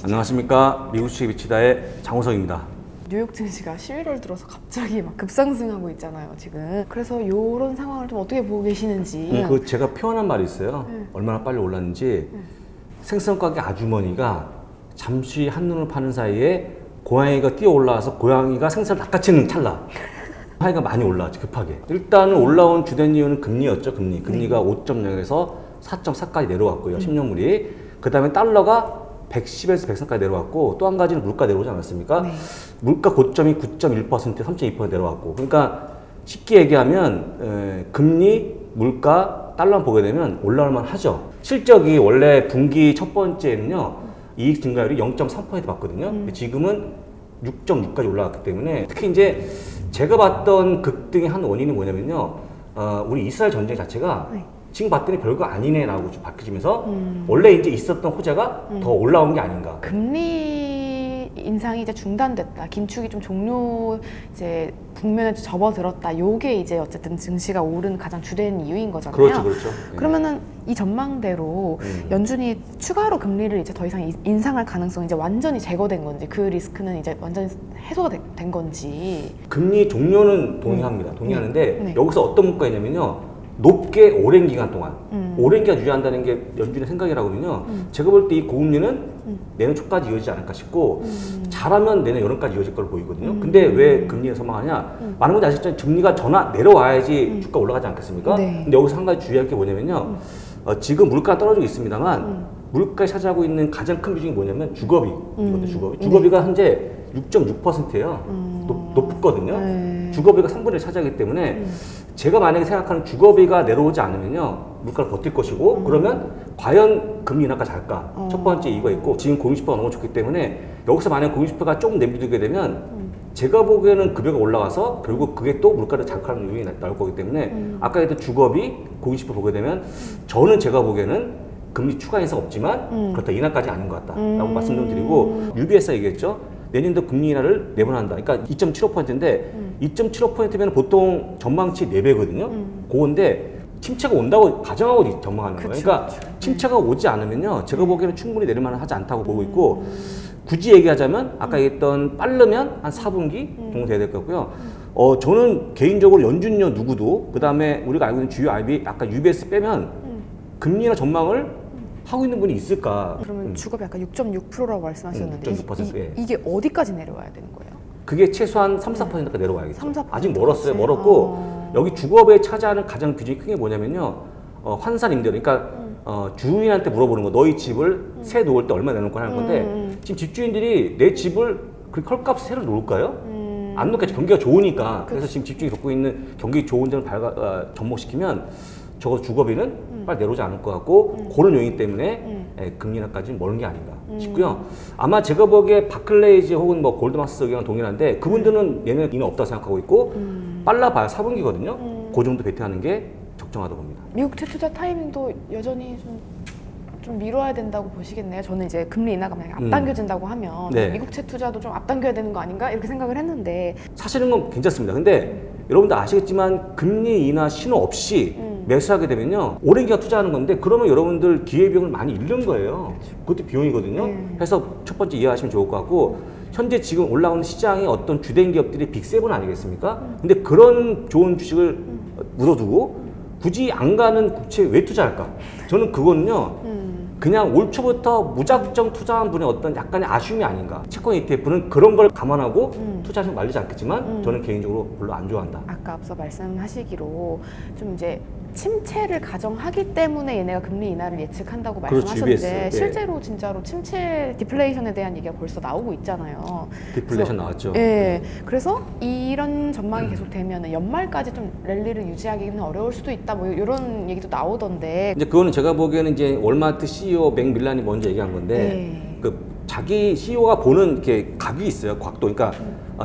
안녕하십니까. 미국 주식에 미치다의 장호성입니다. 뉴욕 증시가 11월 들어서 갑자기 막 급상승하고 있잖아요, 지금. 그래서 이런 상황을 좀 어떻게 보고 계시는지. 그 제가 표현한 말이 있어요. 얼마나 빨리 올랐는지. 생선 가게 아주머니가 잠시 한눈을 파는 사이에 고양이가 뛰어 올라와서 고양이가 생선을 낚아채는 찰나. 하이가 많이 올라왔지, 급하게. 일단은 올라온 주된 이유는 금리였죠, 금리. 금리가 5.0에서 4.4까지 내려왔고요, 10년물이. 그 다음에 달러가 110에서 103까지 내려왔고, 또 한 가지는 물가 내려오지 않았습니까? 네. 물가 고점이 9.1%, 3.2% 내려왔고. 그러니까 쉽게 얘기하면 금리, 물가, 달러만 보게 되면 올라올만 하죠. 실적이 원래 분기 첫 번째는요, 이익 증가율이 0.3% 봤거든요. 지금은 6.6까지 올라갔기 때문에, 특히 이제 제가 봤던 급등의 한 원인이 뭐냐면요, 우리 이스라엘 전쟁 자체가 지금 봤더니 별거 아니네라고 좀 밝혀지면서 원래 이제 있었던 호재가 더 올라온 게 아닌가. 금리 인상이 이제 중단됐다. 긴축이 좀 종료 이제 국면에 접어들었다. 요게 이제 어쨌든 증시가 오른 가장 주된 이유인 거잖아요. 그렇죠, 그렇죠. 그러면은 이 전망대로 연준이 추가로 금리를 이제 더 이상 인상할 가능성이 이제 완전히 제거된 건지, 그 리스크는 이제 완전히 해소가 된 건지. 금리 종료는 동의합니다. 동의하는데 네. 여기서 어떤 문구가 있냐면요, 높게 오랜 기간 동안 오랜 기간 유지한다는 게 연준의 생각이라거든요. 제가 볼 때 이 고금리는 내년 초까지 이어지지 않을까 싶고, 잘하면 내년 여름까지 이어질 걸로 보이거든요. 근데 왜 금리를 선망하냐? 많은 분들이 아시죠? 금리가 내려와야지 주가 올라가지 않겠습니까? 네. 근데 여기서 한 가지 주의할 게 뭐냐면요, 지금 물가가 떨어지고 있습니다만 물가에 차지하고 있는 가장 큰 비중이 뭐냐면 주거비. 이것도 주거비. 주거비가 현재 6.6%예요. 높거든요. 네. 주거비가 3분의 1 차지하기 때문에 제가 만약에 생각하는 주거비가 내려오지 않으면요, 물가를 버틸 것이고, 그러면 과연 금리 인하까지 할까? 첫 번째 이유가 있고, 지금 공유지표가 너무 좋기 때문에 여기서 만약 공유지표가 조금 내비두게 되면 제가 보기에는 급여가 올라가서 결국 그게 또 물가를 자극하는 요인이 나올 거기 때문에 아까 했던 주거비, 공유지표 보게 되면 저는 제가 보기에는 금리 추가 인상 없지만 그렇다, 인하까지 아닌 것 같다라고 말씀 좀 드리고, UBS가 얘기했죠. 내년도 금리 인하를 내보낸다. 그러니까 2.75%인데 2.75%면 보통 전망치 4배거든요. 그건데 침체가 온다고 가정하고 전망하는 거예요. 그러니까 침체가 오지 않으면요, 제가 보기에는 충분히 내릴만 하지 않다고 보고 있고, 굳이 얘기하자면 아까 얘기했던 빠르면 한 4분기 정도 돼야 될 것 같고요. 저는 개인적으로 연준요 누구도, 그 다음에 우리가 알고 있는 주요 IB, 아까 UBS 빼면 금리나 전망을 하고 있는 분이 있을까? 그러면 주거비 아까 6.6%라고 말씀하셨는데 6.6%, 예. 이게 어디까지 내려와야 되는 거예요? 그게 최소한 3-4%까지 내려와야겠죠. 3-4%. 아직 멀었어요. 멀었고, 여기 주거비에 차지하는 가장 비중이 큰 게 뭐냐면요, 환산 임대. 그러니까 주인한테 물어보는 거. 너희 집을 새 놓을 때 얼마 내놓을 거냐 하는 건데, 지금 집주인들이 내 집을 그 헐값 새로 놓을까요? 안 놓겠죠. 경기가 좋으니까. 그래서 지금 집주인이 겪고 있는 경기 좋은 점을 접목시키면 적어도 주거비는 빨리 내려오지 않을 것 같고, 그런 요인 때문에 금리 인하까지는 멀은 게 아닌가 싶고요. 아마 제가 보기에 바클레이즈 혹은 뭐 골드만스 의견은 동일한데, 그분들은 내년 인하 없다고 생각하고 있고, 빨라봐야 4분기거든요. 그 정도 베팅하는 게 적정하다고 봅니다. 미국 재투자 타이밍도 여전히 좀 미뤄야 된다고 보시겠네요. 저는 이제 금리 인하가 만약에 앞당겨진다고 하면 네. 미국 재투자도 좀 앞당겨야 되는 거 아닌가 이렇게 생각을 했는데, 사실은 건 괜찮습니다. 근데 여러분들 아시겠지만 금리 인하 신호 없이 매수하게 되면요, 오랜 기간 투자하는 건데, 그러면 여러분들 기회비용을 많이 잃는 거예요. 그것도 비용이거든요. 그래서 첫 번째 이해하시면 좋을 것 같고, 현재 지금 올라오는 시장의 어떤 주된 기업들이 빅7 아니겠습니까? 근데 그런 좋은 주식을 묻어두고 굳이 안 가는 국채에 왜 투자할까? 저는 그거는요, 그냥 올 초부터 무작정 투자한 분의 어떤 약간의 아쉬움이 아닌가. 채권 ETF는 그런 걸 감안하고 투자하시면 말리지 않겠지만, 저는 개인적으로 별로 안 좋아한다. 아까 앞서 말씀하시기로 좀 이제 침체를 가정하기 때문에 얘네가 금리 인하를 예측한다고 말씀하셨는데, UBS, 실제로 진짜로 침체, 디플레이션에 대한 얘기가 벌써 나오고 있잖아요. 디플레이션 나왔죠. 예. 그래서 이런 전망이 계속되면 연말까지 좀 랠리를 유지하기는 어려울 수도 있다, 뭐 이런 얘기도 나오던데. 이제 그거는 제가 보기에는 이제 월마트 CEO 맥 밀란이 먼저 얘기한 건데, 그 자기 CEO가 보는 이렇게 각이 있어요. 각도. 그러니까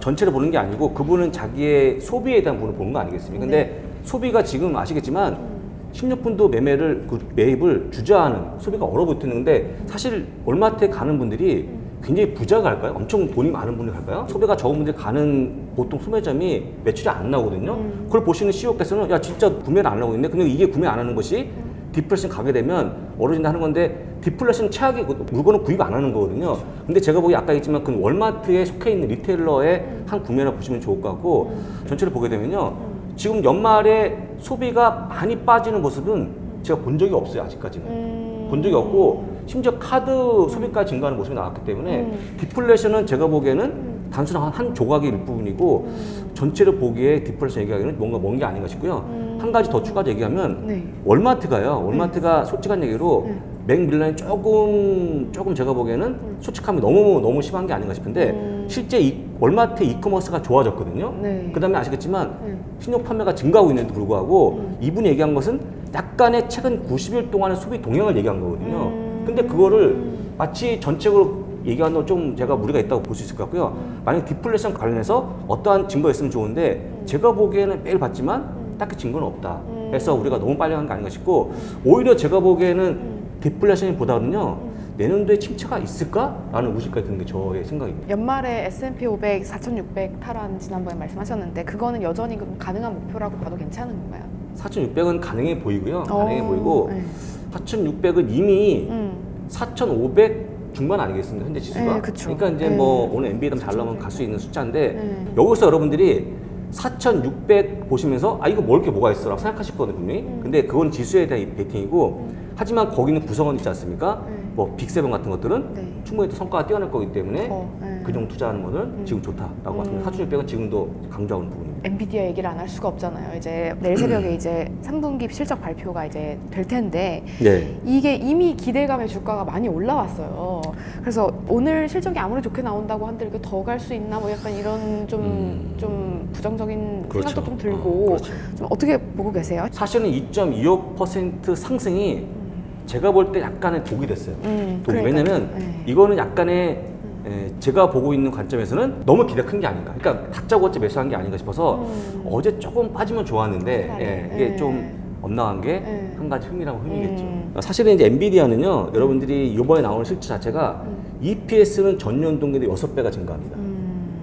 전체를 보는 게 아니고, 그분은 자기의 소비에 대한 부분을 보는 거 아니겠습니까? 근데 소비가 지금 아시겠지만 식료품도 매입을 주저하는, 소비가 얼어붙는데, 사실 월마트에 가는 분들이 굉장히 부자가 갈까요? 엄청 돈이 많은 분들 갈까요? 소비가 적은 분들 가는 보통 소매점이 매출이 안 나오거든요. 그걸 보시는 CEO께서는 야 진짜 구매를 안 하고 있네. 근데 이게 구매 안 하는 것이 디플레이션 가게 되면 어려진다 하는 건데 디플레이션 최악이 물건을 구입 안 하는 거거든요. 근데 제가 보기 아까 했지만 그 월마트에 속해 있는 리테일러의 한 국면을 보시면 좋을 것 같고 전체를 보게 되면요. 지금 연말에 소비가 많이 빠지는 모습은 제가 본 적이 없어요. 아직까지는. 본 적이 없고 심지어 카드 소비까지 증가하는 모습이 나왔기 때문에 디플레이션은 제가 보기에는 단순한 한 조각의 일부분이고 전체를 보기에 디플레이션 얘기하기는 뭔가 먼 게 아닌가 싶고요. 한 가지 더 추가로 얘기하면 네. 월마트가요. 월마트가 솔직한 얘기로 맥밀런이 조금 제가 보기에는 솔직함이 너무 심한 게 아닌가 싶은데 실제 월마트 이커머스가 좋아졌거든요. 네. 그 다음에 아시겠지만 신용 판매가 증가하고 있는데도 불구하고 이분이 얘기한 것은 약간의 최근 90일 동안의 소비 동향을 얘기한 거거든요. 근데 그거를 마치 전체적으로 얘기하는 좀 제가 무리가 있다고 볼 수 있을 것 같고요. 만약 디플레이션 관련해서 어떠한 증거가 있으면 좋은데 제가 보기에는 매일 봤지만 딱히 증거는 없다. 그래서 우리가 너무 빨리 한 게 아닌가 싶고 오히려 제가 보기에는 디플레이션이 보다는요 내년도에 침체가 있을까라는 의식까지 드는 게 저의 생각입니다. 연말에 S&P 500 4,600 탈환 지난번에 말씀하셨는데 그거는 여전히 그럼 가능한 목표라고 봐도 괜찮은 건가요? 4,600은 가능해 보이고요. 가능해 보이고 네. 4,600은 이미 4,500 중반 아니겠습니까? 현재 지수가. 네, 그쵸. 그러니까 이제 네. 뭐 오늘 MBA도 잘 나오면 갈 수 있는 숫자인데 네. 여기서 여러분들이 4,600 보시면서 아 이거 먹을 게 뭐가 있어 라고 생각하실 거거든요 분명히. 근데 그건 지수에 대한 베팅이고 하지만 거기는 구성원 있지 않습니까? 뭐 빅7 같은 것들은 네. 충분히 또 성과가 뛰어날 거기 때문에 네. 그 정도 투자하는 거는 지금 좋다라고 말씀드립니다. 4,600은 지금도 강조하는 부분입니다. 엔비디아 얘기를 안 할 수가 없잖아요. 이제 내일 새벽에 이제 3분기 실적 발표가 이제 될 텐데 네. 이게 이미 기대감의 주가가 많이 올라왔어요. 그래서 오늘 실적이 아무리 좋게 나온다고 한들 이거 더 갈 수 있나 뭐 약간 이런 좀 부정적인 그렇죠. 생각도 좀 들고 그렇죠. 좀 어떻게 보고 계세요? 사실은 2.25% 상승이 제가 볼 때 약간의 독이 됐어요. 독이. 그러니까요. 왜냐면 네. 이거는 약간의 제가 보고 있는 관점에서는 너무 기대가 큰 게 아닌가. 그러니까 다짜고짜 매수한 게 아닌가 싶어서 어제 조금 빠지면 좋았는데 차라리. 이게 좀 엇나간 게 한 네. 가지 흥미겠죠. 사실은 이제 엔비디아는요, 여러분들이 이번에 나오는 실적 자체가 EPS는 전년 동기 대 6배가 증가합니다.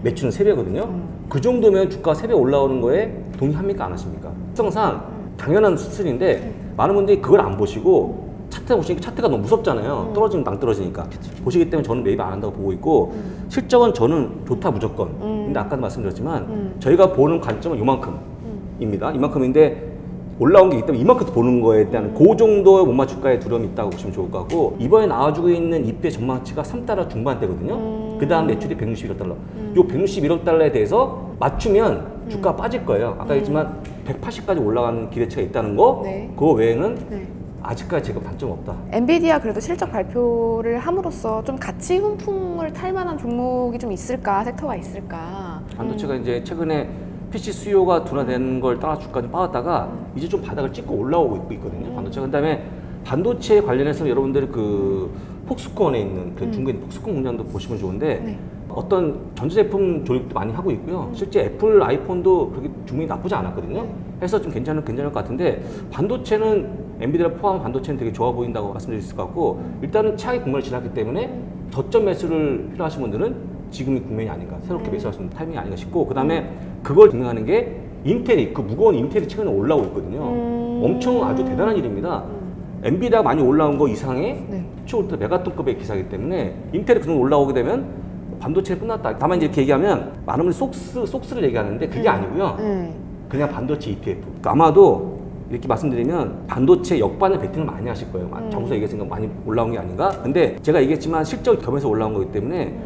매출은 3배거든요. 그 정도면 주가 3배 올라오는 거에 동의합니까? 안 하십니까? 특성상 당연한 수순인데 많은 분들이 그걸 안 보시고 차트 보시니까 차트가 너무 무섭잖아요. 떨어지면 낭떨어지니까. 보시기 때문에 저는 매입 안 한다고 보고 있고 실적은 저는 좋다 무조건. 근데 아까도 말씀드렸지만 저희가 보는 관점은 이만큼입니다. 이만큼인데 올라온 게 있기 때문에 이만큼 보는 거에 대한 그 정도의 못 맞출 가의 두려움이 있다고 보시면 좋을 것 같고 이번에 나와주고 있는 EPS 전망치가 3달러 중반대거든요. 그 다음 매출이 161억 달러. 요 161억 달러에 대해서 맞추면 주가가 빠질 거예요. 아까 했지만 180까지 올라가는 기대치가 있다는 거 네. 그거 외에는 네. 아직까지 제가 단점 없다. 엔비디아 그래도 실적 발표를 함으로써 좀 가치 훈풍을 탈 만한 종목이 좀 있을까? 섹터가 있을까? 반도체가 이제 최근에 PC 수요가 둔화되는 걸 따라 주가가 좀 빠졌다가 이제 좀 바닥을 찍고 올라오고 있거든요. 반도체가. 그다음에 반도체 관련해서 여러분들이 그 폭스콘에 있는 그 중국에 있는 폭스콘 공장도 보시면 좋은데 네. 어떤 전자제품 조립도 많이 하고 있고요. 실제 애플 아이폰도 그렇게 주문이 나쁘지 않았거든요. 해서 좀 괜찮을 것 같은데 반도체는 엔비디아 포함 반도체는 되게 좋아 보인다고 말씀드릴 수 있을 것 같고 일단은 차익 국면을 지났기 때문에 저점 매수를 필요하신 분들은 지금이 국면이 아닌가 새롭게 매수할 수 있는 타이밍이 아닌가 싶고 그 다음에 그걸 증명하는 게 인텔이 그 무거운 인텔이 최근에 올라오고 있거든요. 엄청 아주 대단한 일입니다. 엔비디아 많이 올라온 거 이상의 네. 최고부터 메가톤급의 기사이기 때문에 인텔이 그 정도 올라오게 되면 반도체는 끝났다. 다만 이제 이렇게 얘기하면 많은 분이 속스를 얘기하는데 그게 아니고요. 그냥 반도체 ETF. 그러니까 아마도 이렇게 말씀드리면 반도체 역반의 베팅을 많이 하실 거예요. 정부에서 얘기했으니까 많이 올라온 게 아닌가? 근데 제가 얘기했지만 실적이 겸해서 올라온 거기 때문에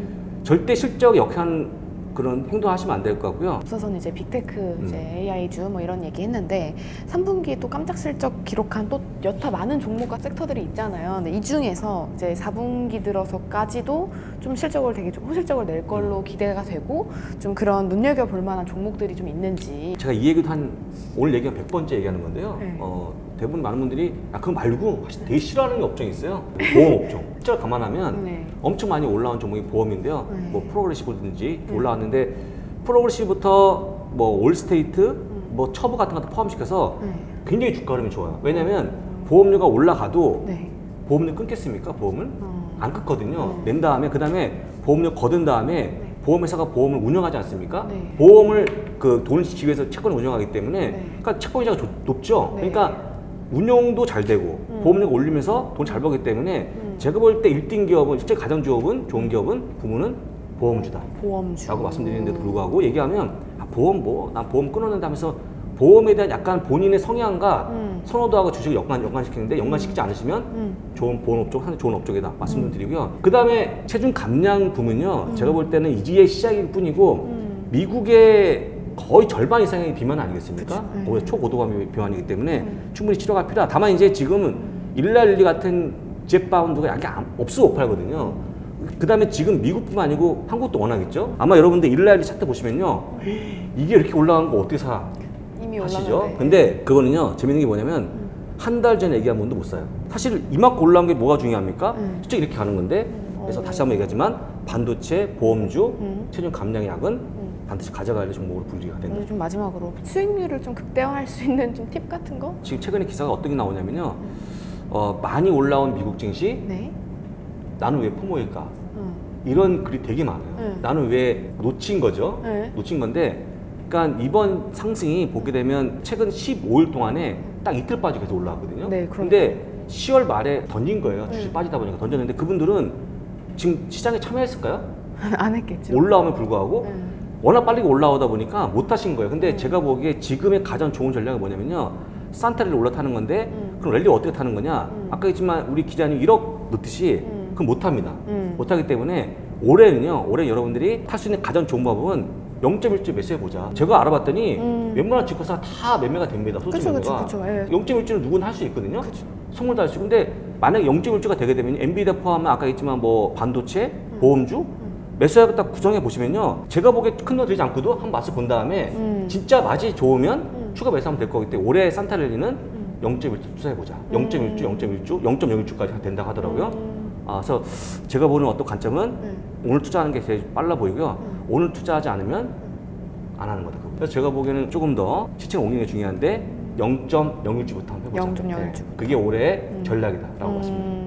절대 실적에 역한 그런 행동하시면 안 될 것 같고요. 앞서서는 이제 빅테크, 이제 AI주 뭐 이런 얘기 했는데 3분기 또 깜짝 실적 기록한 또 여타 많은 종목과 섹터들이 있잖아요. 근데 이 중에서 이제 4분기 들어서까지도 좀 실적을 되게 좀 호실적을 낼 걸로 기대가 되고 좀 그런 눈여겨볼 만한 종목들이 좀 있는지. 제가 이 얘기도 오늘 얘기가 100번째 얘기하는 건데요. 네. 대부분 많은 분들이 그거 말고 사실 되게 싫어하는 게 업종이 있어요. 보험 업종. 실제로 감안하면 네. 엄청 많이 올라온 종목이 보험인데요. 네. 뭐 프로그레시브든지 올라왔는데 프로그레시브부터 뭐 올스테이트, 뭐 처브 같은 것도 포함시켜서 굉장히 주가 흐름이 좋아요. 왜냐면 보험료가 올라가도 네. 보험료 끊겠습니까? 보험을? 안 끊거든요. 낸 다음에 그 다음에 보험료 거둔 다음에 보험회사가 보험을 운영하지 않습니까? 네. 보험을 그 돈을 지급해서 채권을 운영하기 때문에 네. 그러니까 채권 이자가 높죠. 네. 그러니까 운용도 잘 되고 보험료가 올리면서 돈 잘 벌기 때문에 제가 볼 때 1등 기업은 실제 가장 좋은 기업은 부문은 보험주다 보험주. 라고 말씀드리는데도 불구하고 얘기하면 보험 난 보험 끊었는데 하면서 보험에 대한 약간 본인의 성향과 선호도하고 주식을 연관시키는데 연관시키지 않으시면 좋은 보험 업종, 상당히 좋은 업종이다 말씀 좀 드리고요. 그 다음에 체중 감량 부문요. 제가 볼 때는 이지의 시작일 뿐이고 미국의 거의 절반 이상의 비만 아니겠습니까? 오히려 초고도감의 비만이기 때문에 충분히 치료가 필요하다. 다만 이제 지금은 일랄리 같은 젯바운드가 약이 없어 못 팔거든요. 그 다음에 지금 미국뿐만 아니고 한국도 워낙 있죠. 아마 여러분들 일랄리 차트 보시면요. 이게 이렇게 올라간 거 어떻게 사? 이미 하시죠. 올랐는데. 근데 그거는요. 재밌는 게 뭐냐면 한 달 전에 얘기한 분도 못 사요. 사실 이만큼 올라온 게 뭐가 중요합니까? 실제 이렇게 가는 건데 그래서 다시 한번 얘기하지만 반도체, 보험주, 체중 감량 약은 반드시 가져가야 할 종목으로 분류가 된다. 오늘 좀 마지막으로 수익률을 좀 극대화할 수 있는 좀 팁 같은 거? 지금 최근에 기사가 어떤 게 나오냐면요. 많이 올라온 미국 증시 네. 나는 왜 포모일까? 이런 글이 되게 많아요. 나는 왜 놓친 거죠? 네. 놓친 건데 그러니까 이번 상승이 보게 되면 최근 15일 동안에 딱 이틀 빠지고 계속 올라왔거든요. 네, 근데 10월 말에 던진 거예요. 주식 빠지다 보니까 던졌는데 그분들은 지금 시장에 참여했을까요? 안 했겠죠. 올라오면 불구하고 워낙 빨리 올라오다 보니까 못 하신 거예요. 근데 제가 보기에 지금의 가장 좋은 전략은 뭐냐면요. 산타를 올라타는 건데 그럼 랠리 어떻게 타는 거냐? 아까 했지만 우리 기자님 1억 넣듯이 그럼 못 합니다. 못 하기 때문에 올해 여러분들이 탈 수 있는 가장 좋은 방법은 0.1주 매수해 보자. 제가 알아봤더니 웬만한 증권사 다 매매가 됩니다. 소수 매매가. 그쵸. 예. 0.1주는 누구나 할 수 있거든요. 선물도 할 수 있고. 근데 만약에 0.1주가 되게 되면 엔비디아 포함한 아까 했지만 뭐 반도체, 보험주 매수하고 딱 구성해 보시면요. 제가 보기에 큰 돈 들이지 않고도 한번 맛을 본 다음에 진짜 맛이 좋으면 추가 매수하면 될 거기 때문에 올해 산타랠리는 0.1주 투자해 보자. 0.1주까지 된다고 하더라고요. 그래서 제가 보는 어떤 관점은 오늘 투자하는 게 제일 빨라 보이고요. 오늘 투자하지 않으면 안 하는 거다. 그래서 제가 보기에는 조금 더 시체를 옮기는 게 중요한데 0.01주부터 한번 해보자. 0.01주. 그게 올해 전략이다라고 봤습니다.